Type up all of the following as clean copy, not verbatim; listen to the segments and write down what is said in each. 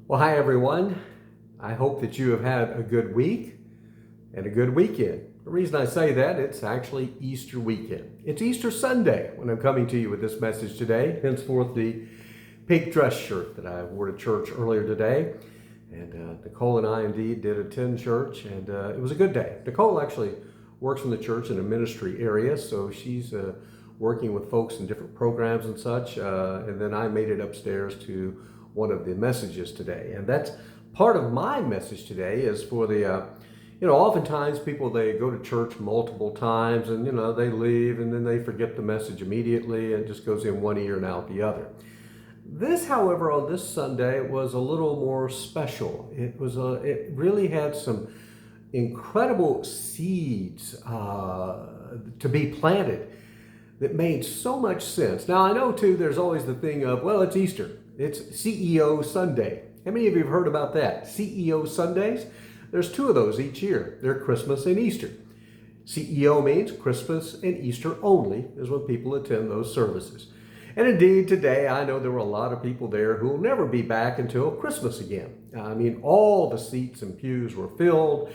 Well, hi everyone. I hope that you have had a good week and a good weekend. The reason I say that, it's actually Easter weekend. It's Easter Sunday when I'm coming to you with this message today, henceforth the pink dress shirt that I wore to church earlier today. And Nicole and I indeed did attend church, and it was a good day. Nicole actually works in the church in a ministry area, so she's working with folks in different programs and such. And then I made it upstairs to one of the messages today. And that's part of my message today is for the, oftentimes people, they go to church multiple times and, they leave and then they forget the message immediately and it just goes in one ear and out the other. This, however, on this Sunday was a little more special. It really had some incredible seeds to be planted that made so much sense. Now, I know too, there's always the thing of, well, it's Easter. It's CEO Sunday. How many of you have heard about that? CEO Sundays? There's two of those each year. They're Christmas and Easter. CEO means Christmas and Easter only is when people attend those services. And indeed, today, I know there were a lot of people there who will never be back until Christmas again. I mean, all the seats and pews were filled.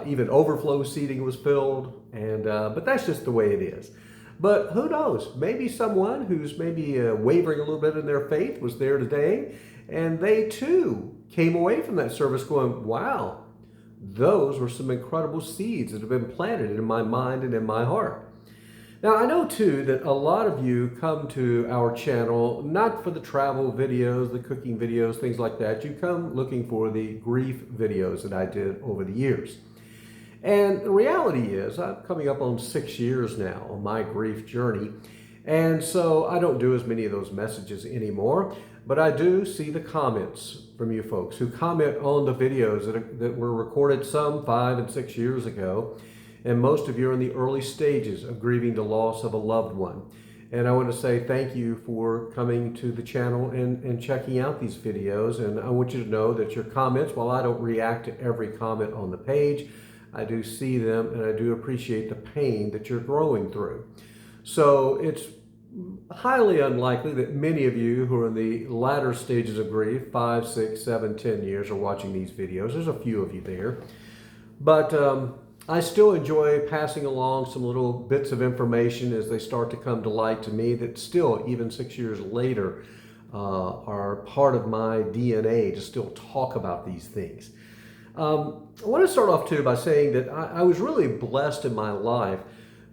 Even overflow seating was filled. But that's just the way it is. But who knows? Maybe someone who's maybe wavering a little bit in their faith was there today, and they too came away from that service going, wow, those were some incredible seeds that have been planted in my mind and in my heart. Now, I know too that a lot of you come to our channel not for the travel videos, the cooking videos, things like that. You come looking for the grief videos that I did over the years. And the reality is, I'm coming up on 6 years now on my grief journey. And so I don't do as many of those messages anymore, but I do see the comments from you folks who comment on the videos that were recorded some 5 and 6 years ago. And most of you are in the early stages of grieving the loss of a loved one. And I want to say thank you for coming to the channel and checking out these videos. And I want you to know that your comments, while I don't react to every comment on the page, I do see them and I do appreciate the pain that you're growing through. So it's highly unlikely that many of you who are in the latter stages of grief, 5, 6, 7, 10 years, are watching these videos. There's a few of you there. But I still enjoy passing along some little bits of information as they start to come to light to me that still, even 6 years later, are part of my DNA to still talk about these things. I want to start off too by saying that I was really blessed in my life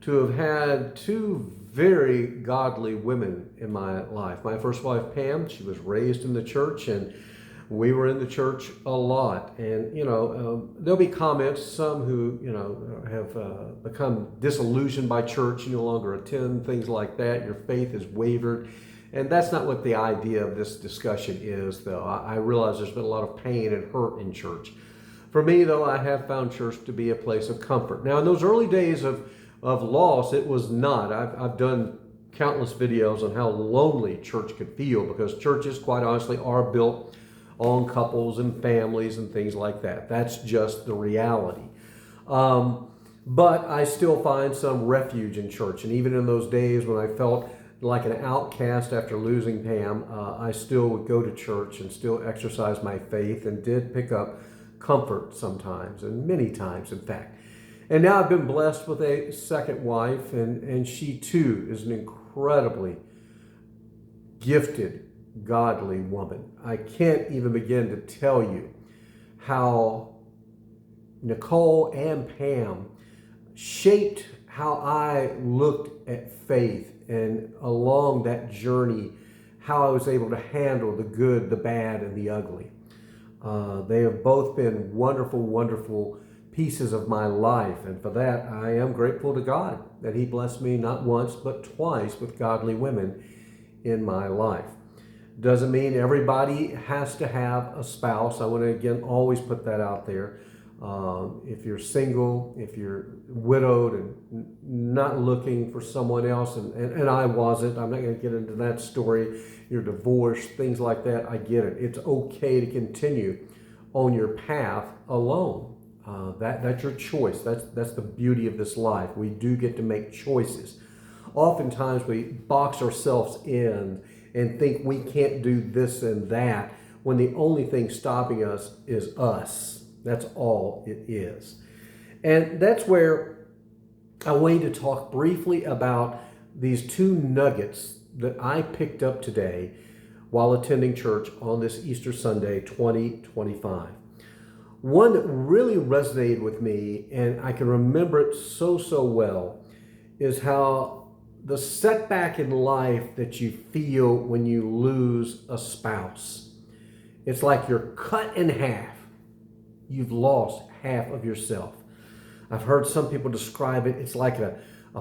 to have had two very godly women in my life. My first wife, Pam, she was raised in the church and we were in the church a lot. And, there'll be comments, some who, have become disillusioned by church, you no longer attend, things like that. Your faith has wavered. And that's not what the idea of this discussion is, though. I realize there's been a lot of pain and hurt in church. For me, though, I have found church to be a place of comfort. Now, in those early days of loss, it was not. I've done countless videos on how lonely church could feel because churches, quite honestly, are built on couples and families and things like that. That's just the reality. But I still find some refuge in church. And even in those days when I felt like an outcast after losing Pam, I still would go to church and still exercise my faith and did pick up comfort sometimes, and many times, in fact. And now I've been blessed with a second wife, and she too is an incredibly gifted, godly woman. I can't even begin to tell you how Nicole and Pam shaped how I looked at faith, and along that journey, how I was able to handle the good, the bad, and the ugly. They have both been wonderful, wonderful pieces of my life. And for that, I am grateful to God that He blessed me not once, but twice with godly women in my life. Doesn't mean everybody has to have a spouse. I want to, again, always put that out there. If you're single, if you're widowed and not looking for someone else, and I wasn't, I'm not going to get into that story. You're divorced, things like that, I get it. It's okay to continue on your path alone. That's your choice. That's the beauty of this life. We do get to make choices. Oftentimes we box ourselves in and think we can't do this and that when the only thing stopping us is us. That's all it is. And that's where I wanted to talk briefly about these two nuggets that I picked up today while attending church on this Easter Sunday 2025. One that really resonated with me, and I can remember it so well, is how the setback in life that you feel when you lose a spouse. It's like you're cut in half. You've lost half of yourself. I've heard some people describe it, it's like a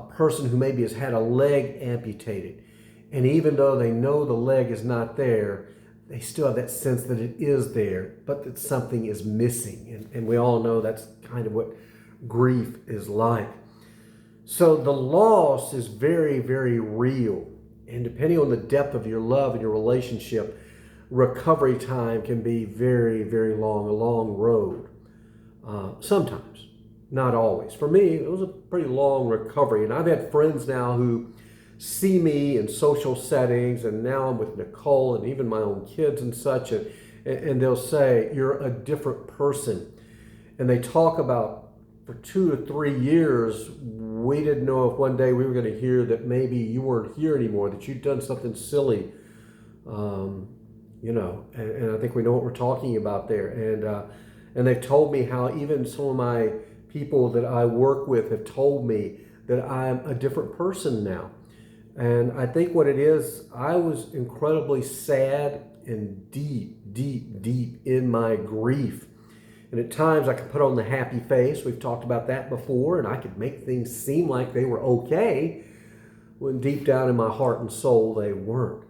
person who maybe has had a leg amputated. And even though they know the leg is not there, they still have that sense that it is there, but that something is missing. And we all know that's kind of what grief is like. So the loss is very, very real. And depending on the depth of your love and your relationship, recovery time can be very, very long, a long road. Sometimes, not always. For me, it was a pretty long recovery. And I've had friends now who see me in social settings, and now I'm with Nicole and even my own kids and such, and they'll say, you're a different person. And they talk about, for 2 or 3 years, we didn't know if one day we were going to hear that maybe you weren't here anymore, that you'd done something silly, and I think we know what we're talking about there. And they've told me how even some of my people that I work with have told me that I'm a different person now. And I think what it is, I was incredibly sad and deep in my grief. And at times I could put on the happy face. We've talked about that before. And I could make things seem like they were okay when deep down in my heart and soul they weren't.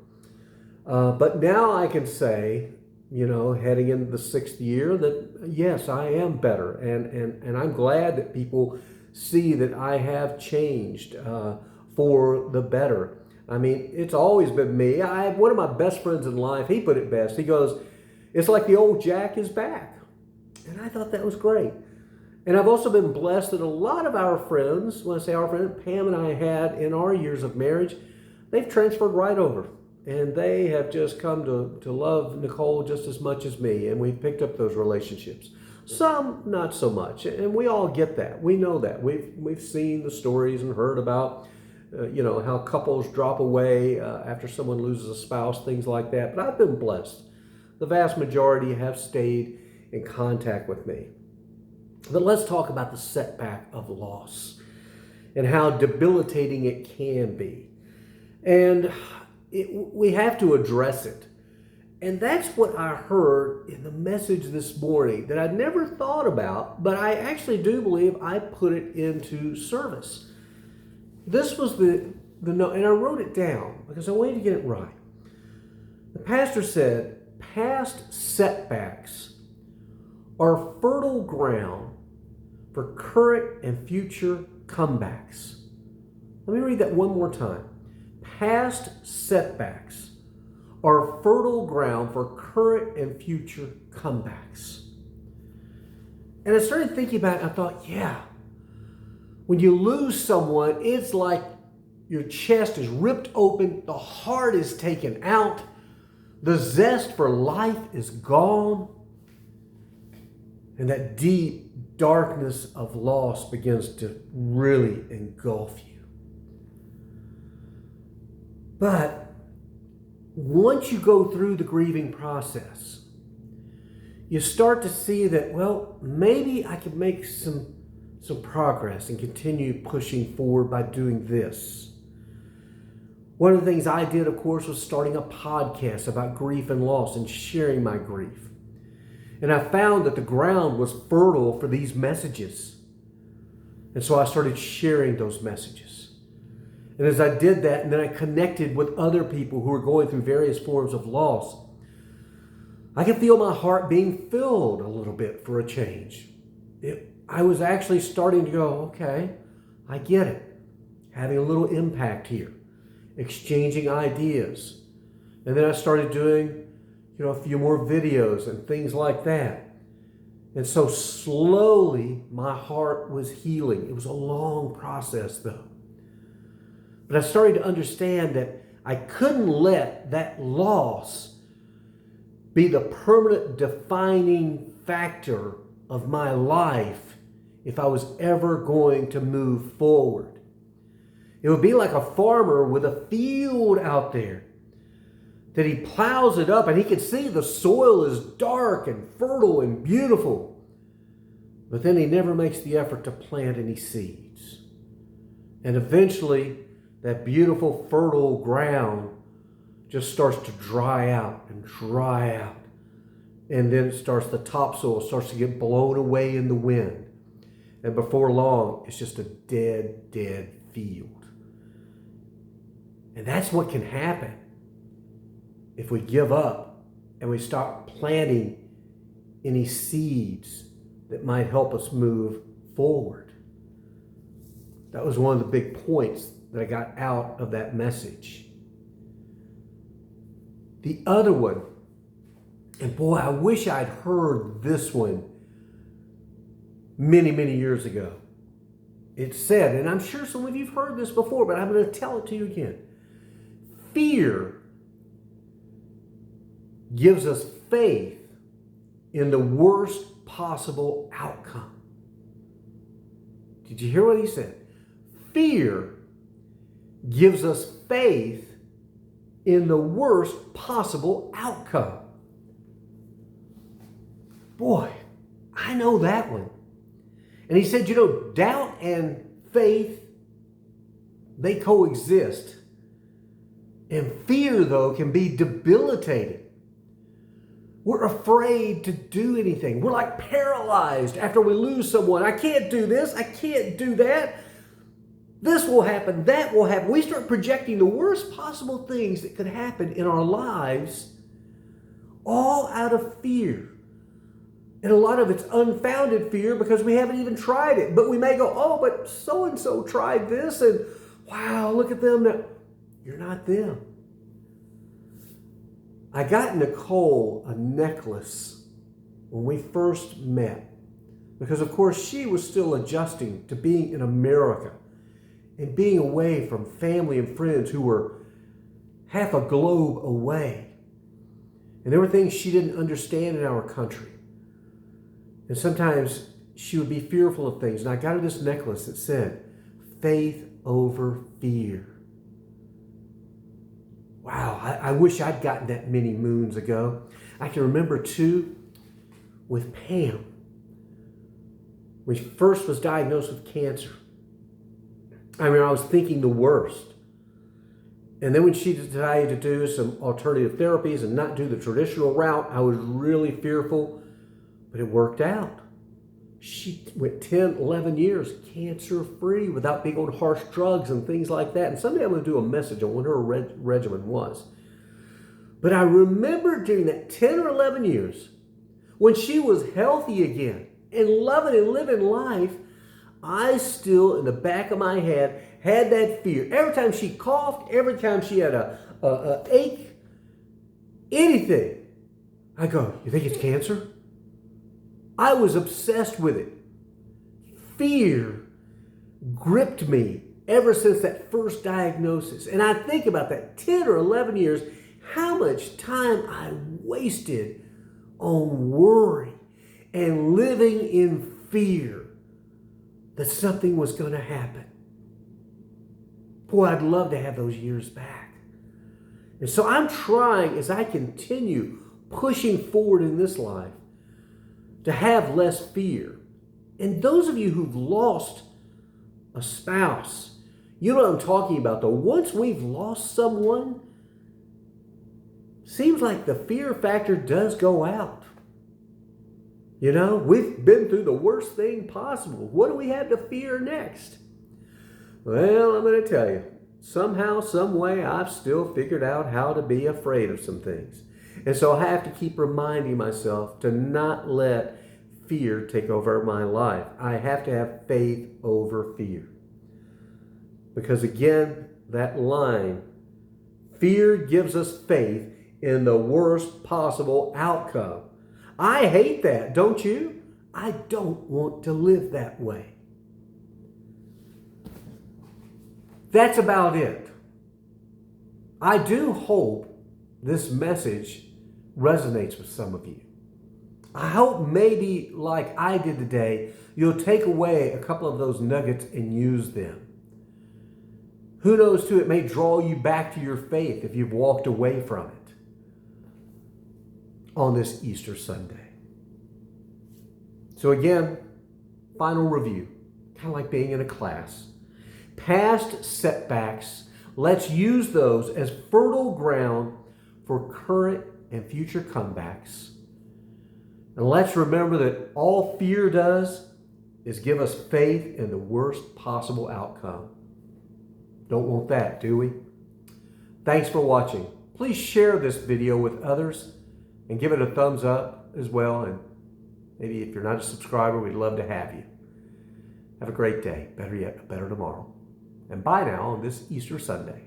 But now I can say, heading into the 6th year, that yes, I am better. And I'm glad that people see that I have changed for the better. I mean, it's always been me. I have one of my best friends in life. He put it best. He goes, it's like the old Jack is back. And I thought that was great. And I've also been blessed that a lot of our friends, when I say our friends, Pam and I had in our years of marriage, they've transferred right over. And they have just come to love Nicole just as much as me. And we've picked up those relationships. Some, not so much. And we all get that. We know that. We've seen the stories and heard about how couples drop away after someone loses a spouse, things like that. But I've been blessed. The vast majority have stayed in contact with me. But let's talk about the setback of loss and how debilitating it can be. And we have to address it. And that's what I heard in the message this morning that I'd never thought about, but I actually do believe I put it into service. This was the note, and I wrote it down because I wanted to get it right. The pastor said, past setbacks are fertile ground for current and future comebacks. Let me read that one more time. Past setbacks are fertile ground for current and future comebacks. And I started thinking about it, and I thought, yeah, when you lose someone, it's like your chest is ripped open, the heart is taken out, the zest for life is gone, and that deep darkness of loss begins to really engulf you. But once you go through the grieving process, you start to see that, well, maybe I can make some progress and continue pushing forward by doing this. One of the things I did, of course, was starting a podcast about grief and loss and sharing my grief. And I found that the ground was fertile for these messages. And so I started sharing those messages. And as I did that, and then I connected with other people who were going through various forms of loss, I could feel my heart being filled a little bit for a change. I was actually starting to go, okay, I get it. Having a little impact here, exchanging ideas. And then I started doing, a few more videos and things like that. And so slowly my heart was healing. It was a long process though. But I started to understand that I couldn't let that loss be the permanent defining factor of my life if I was ever going to move forward. It would be like a farmer with a field out there that he plows it up and he can see the soil is dark and fertile and beautiful. But then he never makes the effort to plant any seeds. And eventually, that beautiful fertile ground just starts to dry out and dry out. And then the topsoil starts to get blown away in the wind. And before long, it's just a dead field. And that's what can happen if we give up and we stop planting any seeds that might help us move forward. That was one of the big points that I got out of that message. The other one, and boy, I wish I'd heard this one many years ago. It said, and I'm sure some of you have heard this before, but I'm going to tell it to you again. Fear gives us faith in the worst possible outcome. Did you hear what he said? Fear gives us faith in the worst possible outcome. Boy, I know that one. And he said, doubt and faith, they coexist. And fear, though, can be debilitating. We're afraid to do anything. We're like paralyzed after we lose someone. I can't do this. I can't do that. This will happen. That will happen. We start projecting the worst possible things that could happen in our lives, all out of fear. And a lot of it's unfounded fear because we haven't even tried it. But we may go, oh, but so-and-so tried this, and wow, look at them now. You're not them. I got Nicole a necklace when we first met because, of course, she was still adjusting to being in America and being away from family and friends who were half a globe away. And there were things she didn't understand in our country. And sometimes she would be fearful of things. And I got her this necklace that said, faith over fear. Wow, I wish I'd gotten that many moons ago. I can remember, too, with Pam, when she first was diagnosed with cancer. I was thinking the worst. And then when she decided to do some alternative therapies and not do the traditional route, I was really fearful, but it worked out. She went 10, 11 years cancer-free without being on harsh drugs and things like that. And someday I'm going to do a message on what her regimen was. But I remember during that 10 or 11 years, when she was healthy again and loving and living life, I still, in the back of my head, had that fear. Every time she coughed, every time she had a ache, anything, I go, you think it's cancer? I was obsessed with it. Fear gripped me ever since that first diagnosis. And I think about that 10 or 11 years, how much time I wasted on worry and living in fear that something was going to happen. Boy, I'd love to have those years back. And so I'm trying, as I continue pushing forward in this life, to have less fear. And those of you who've lost a spouse, you know what I'm talking about, though. Once we've lost someone, seems like the fear factor does go out. We've been through the worst thing possible. What do we have to fear next? Well, I'm going to tell you, somehow, some way, I've still figured out how to be afraid of some things. And so I have to keep reminding myself to not let fear take over my life. I have to have faith over fear. Because again, that line, fear gives us faith in the worst possible outcome. I hate that, don't you? I don't want to live that way. That's about it. I do hope this message resonates with some of you. I hope maybe like I did today, you'll take away a couple of those nuggets and use them. Who knows too, it may draw you back to your faith if you've walked away from it on this Easter Sunday. So again, final review, kind of like being in a class. Past setbacks, let's use those as fertile ground for current and future comebacks. And let's remember that all fear does is give us faith in the worst possible outcome. Don't want that, do we? Thanks for watching. Please share this video with others and give it a thumbs up as well. And maybe if you're not a subscriber, we'd love to have you. Have a great day. Better yet, a better tomorrow. And bye now on this Easter Sunday.